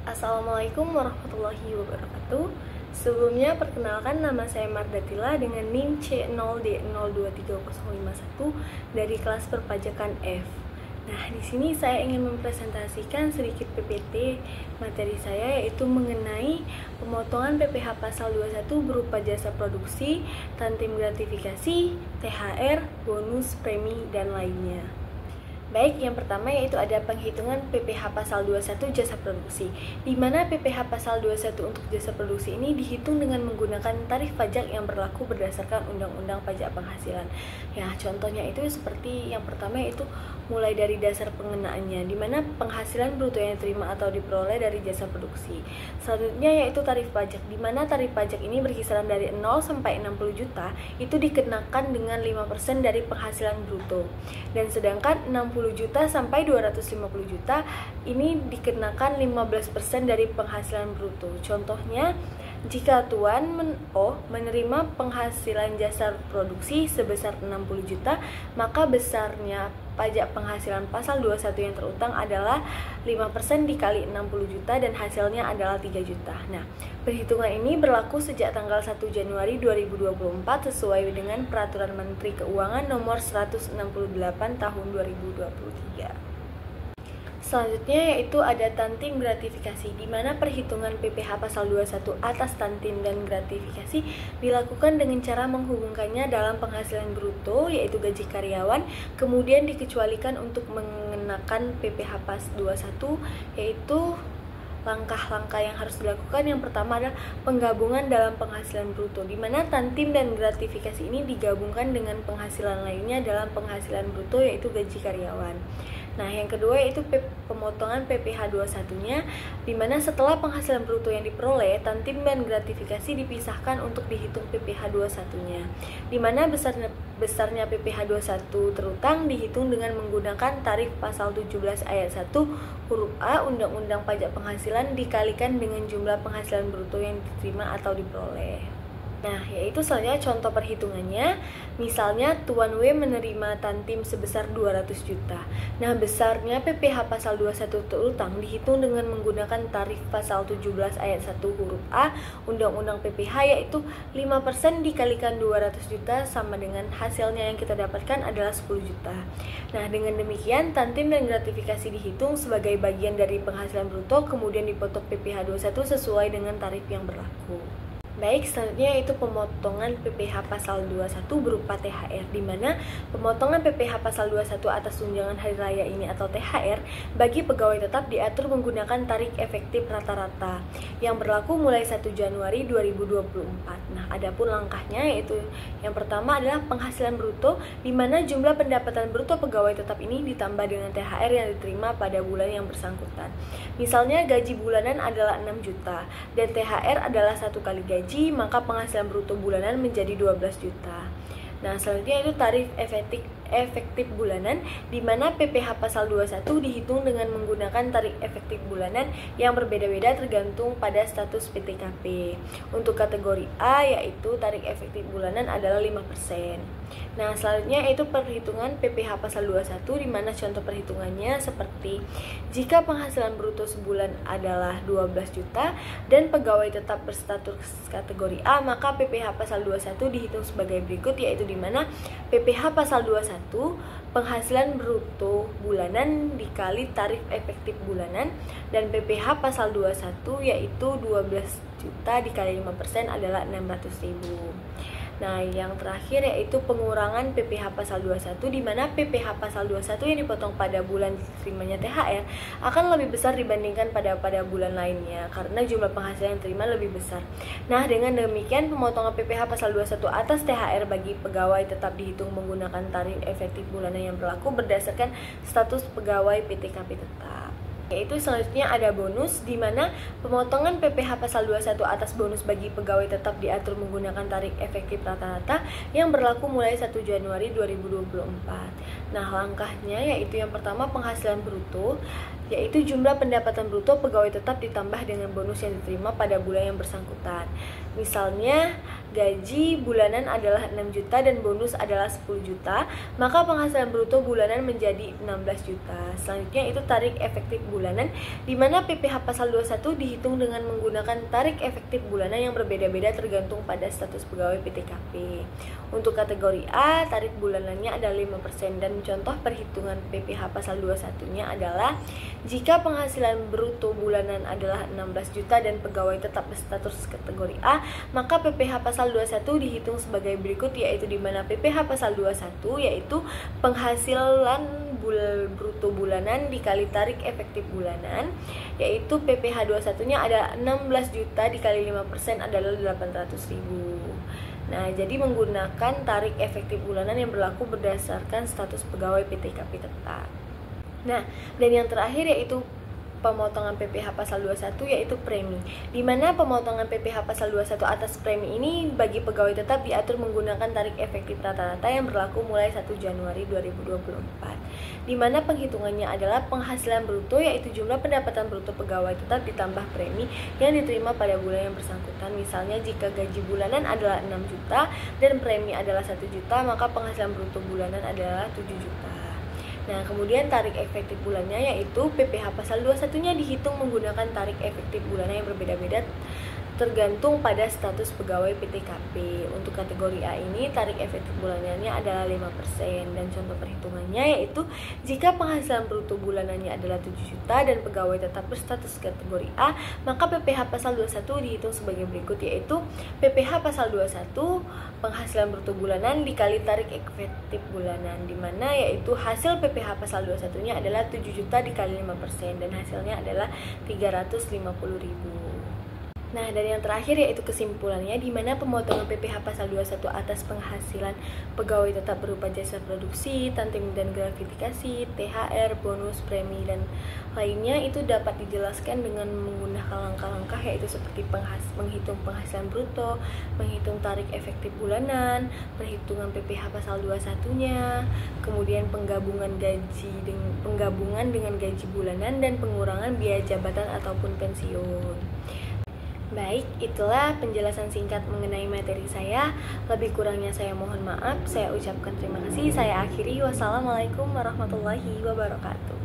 Assalamualaikum warahmatullahi wabarakatuh. Sebelumnya perkenalkan, nama saya Mardatila dengan NIM C0D023051 dari kelas perpajakan F. Nah, di sini saya ingin mempresentasikan sedikit PPT materi saya, yaitu mengenai pemotongan PPh pasal 21 berupa jasa produksi, tantim gratifikasi, THR, bonus, premi, dan lainnya. Baik, yang pertama yaitu ada penghitungan PPh pasal 21 jasa produksi, di mana PPh pasal 21 untuk jasa produksi ini dihitung dengan menggunakan tarif pajak yang berlaku berdasarkan Undang-Undang Pajak Penghasilan. Ya, contohnya itu seperti yang pertama yaitu mulai dari dasar pengenaannya, di mana penghasilan bruto yang diterima atau diperoleh dari jasa produksi. Selanjutnya yaitu tarif pajak, di mana tarif pajak ini berkisaran dari 0 sampai 60 juta, itu dikenakan dengan 5% dari penghasilan bruto. Dan sedangkan 60 juta sampai 250 juta ini dikenakan 15% dari penghasilan bruto. Contohnya, jika Tuan menerima penghasilan jasa produksi sebesar 60 juta, maka besarnya pajak penghasilan pasal 21 yang terutang adalah 5% dikali 60 juta dan hasilnya adalah 3 juta. Nah, perhitungan ini berlaku sejak tanggal 1 Januari 2024 sesuai dengan Peraturan Menteri Keuangan Nomor 168 Tahun 2023. Selanjutnya yaitu ada tantim gratifikasi, di mana perhitungan PPh pasal 21 atas tantim dan gratifikasi dilakukan dengan cara menghubungkannya dalam penghasilan bruto yaitu gaji karyawan, kemudian dikecualikan untuk mengenakan PPh pasal 21 yaitu langkah-langkah yang harus dilakukan. Yang pertama adalah penggabungan dalam penghasilan bruto, di mana tantim dan gratifikasi ini digabungkan dengan penghasilan lainnya dalam penghasilan bruto yaitu gaji karyawan. Nah, yang kedua yaitu pemotongan PPh 21-nya, di mana setelah penghasilan bruto yang diperoleh, tantim dan gratifikasi dipisahkan untuk dihitung PPh 21-nya. Di mana besarnya PPh 21 terutang dihitung dengan menggunakan tarif pasal 17 ayat 1 huruf A Undang-Undang Pajak Penghasilan dikalikan dengan jumlah penghasilan bruto yang diterima atau diperoleh. Nah, yaitu selanjutnya contoh perhitungannya. Misalnya Tuan W menerima tantim sebesar 200 juta. Nah, besarnya PPh pasal 21 terutang dihitung dengan menggunakan tarif pasal 17 ayat 1 huruf A Undang-Undang PPh yaitu 5% dikalikan 200 juta sama dengan hasilnya yang kita dapatkan adalah 10 juta. Nah, dengan demikian tantim dan gratifikasi dihitung sebagai bagian dari penghasilan bruto kemudian dipotong PPh 21 sesuai dengan tarif yang berlaku. Baik, selanjutnya yaitu pemotongan PPh pasal 21 berupa THR, di mana pemotongan PPh pasal 21 atas tunjangan hari raya ini atau THR bagi pegawai tetap diatur menggunakan tarif efektif rata-rata yang berlaku mulai 1 Januari 2024. Nah, adapun langkahnya yaitu yang pertama adalah penghasilan bruto, di mana jumlah pendapatan bruto pegawai tetap ini ditambah dengan THR yang diterima pada bulan yang bersangkutan. Misalnya gaji bulanan adalah 6 juta dan THR adalah 1 kali gaji, maka penghasilan bruto bulanan menjadi 12 juta. Nah, selanjutnya itu tarif efektif bulanan, di mana PPh pasal 21 dihitung dengan menggunakan tarif efektif bulanan yang berbeda-beda tergantung pada status PTKP. Untuk kategori A yaitu tarif efektif bulanan adalah 5%. Nah, selanjutnya yaitu perhitungan PPh pasal 21, di mana contoh perhitungannya seperti jika penghasilan bruto sebulan adalah 12 juta dan pegawai tetap berstatus kategori A, maka PPh pasal 21 dihitung sebagai berikut, yaitu di mana PPh pasal 21 penghasilan bruto bulanan dikali tarif efektif bulanan, dan PPh pasal 21 yaitu 12 juta dikali 5% adalah 600.000. Nah, yang terakhir yaitu pengurangan PPh pasal 21, di mana PPh pasal 21 yang dipotong pada bulan diterimanya THR akan lebih besar dibandingkan pada bulan lainnya karena jumlah penghasilan yang diterima lebih besar. Nah, dengan demikian pemotongan PPh pasal 21 atas THR bagi pegawai tetap dihitung menggunakan tarif efektif bulanan yang berlaku berdasarkan status pegawai PTKP tetap. Yaitu selanjutnya ada bonus, di mana pemotongan PPh pasal 21 atas bonus bagi pegawai tetap diatur menggunakan tarif efektif rata-rata yang berlaku mulai 1 Januari 2024. Nah, langkahnya yaitu yang pertama penghasilan bruto, yaitu jumlah pendapatan bruto pegawai tetap ditambah dengan bonus yang diterima pada bulan yang bersangkutan. Misalnya gaji bulanan adalah 6 juta dan bonus adalah 10 juta, maka penghasilan bruto bulanan menjadi 16 juta. Selanjutnya itu tarik efektif bulanan, di mana PPh pasal 21 dihitung dengan menggunakan tarik efektif bulanan yang berbeda-beda tergantung pada status pegawai PTKP. Untuk kategori A, tarik bulanannya adalah 5% dan contoh perhitungan PPh pasal 21-nya adalah jika penghasilan bruto bulanan adalah 16 juta dan pegawai tetap berstatus kategori A, maka PPh pasal 21 dihitung sebagai berikut, yaitu di mana PPh pasal 21 yaitu penghasilan bruto bulanan dikali tarik efektif bulanan, yaitu PPh 21-nya ada 16 juta dikali 5% adalah 800.000. Nah, jadi menggunakan tarik efektif bulanan yang berlaku berdasarkan status pegawai PTKP tetap. Nah, dan yang terakhir yaitu pemotongan PPh pasal 21 yaitu premi, di mana pemotongan PPh pasal 21 atas premi ini bagi pegawai tetap diatur menggunakan tarik efektif rata-rata yang berlaku mulai 1 Januari 2024, di mana penghitungannya adalah penghasilan bruto yaitu jumlah pendapatan bruto pegawai tetap ditambah premi yang diterima pada bulan yang bersangkutan. Misalnya jika gaji bulanan adalah 6 juta dan premi adalah 1 juta, maka penghasilan bruto bulanan adalah 7 juta. Nah, kemudian tarik efektif bulannya yaitu PPh pasal 21-nya dihitung menggunakan tarik efektif bulannya yang berbeda-beda tergantung pada status pegawai PTKP. Untuk kategori A ini tarik efektif bulanannya adalah 5% dan contoh perhitungannya yaitu jika penghasilan bruto bulanannya adalah 7 juta dan pegawai tetap berstatus kategori A, maka PPh pasal 21 dihitung sebagai berikut, yaitu PPh pasal 21 penghasilan bruto bulanan dikali tarik efektif bulanan, di mana yaitu hasil PPh pasal 21-nya adalah 7 juta dikali 5% dan hasilnya adalah 350.000. Nah, dan yang terakhir yaitu kesimpulannya, di mana pemotongan PPh pasal 21 atas penghasilan pegawai tetap berupa jasa produksi, tantiem dan gratifikasi, THR, bonus, premi, dan lainnya itu dapat dijelaskan dengan menggunakan langkah-langkah yaitu seperti menghitung penghasilan bruto, menghitung tarik efektif bulanan, perhitungan PPh pasal 21-nya, kemudian penggabungan dengan gaji bulanan, dan pengurangan biaya jabatan ataupun pensiun. Baik, itulah penjelasan singkat mengenai materi saya. Lebih kurangnya saya mohon maaf. Saya ucapkan terima kasih. Saya akhiri. Wassalamualaikum warahmatullahi wabarakatuh.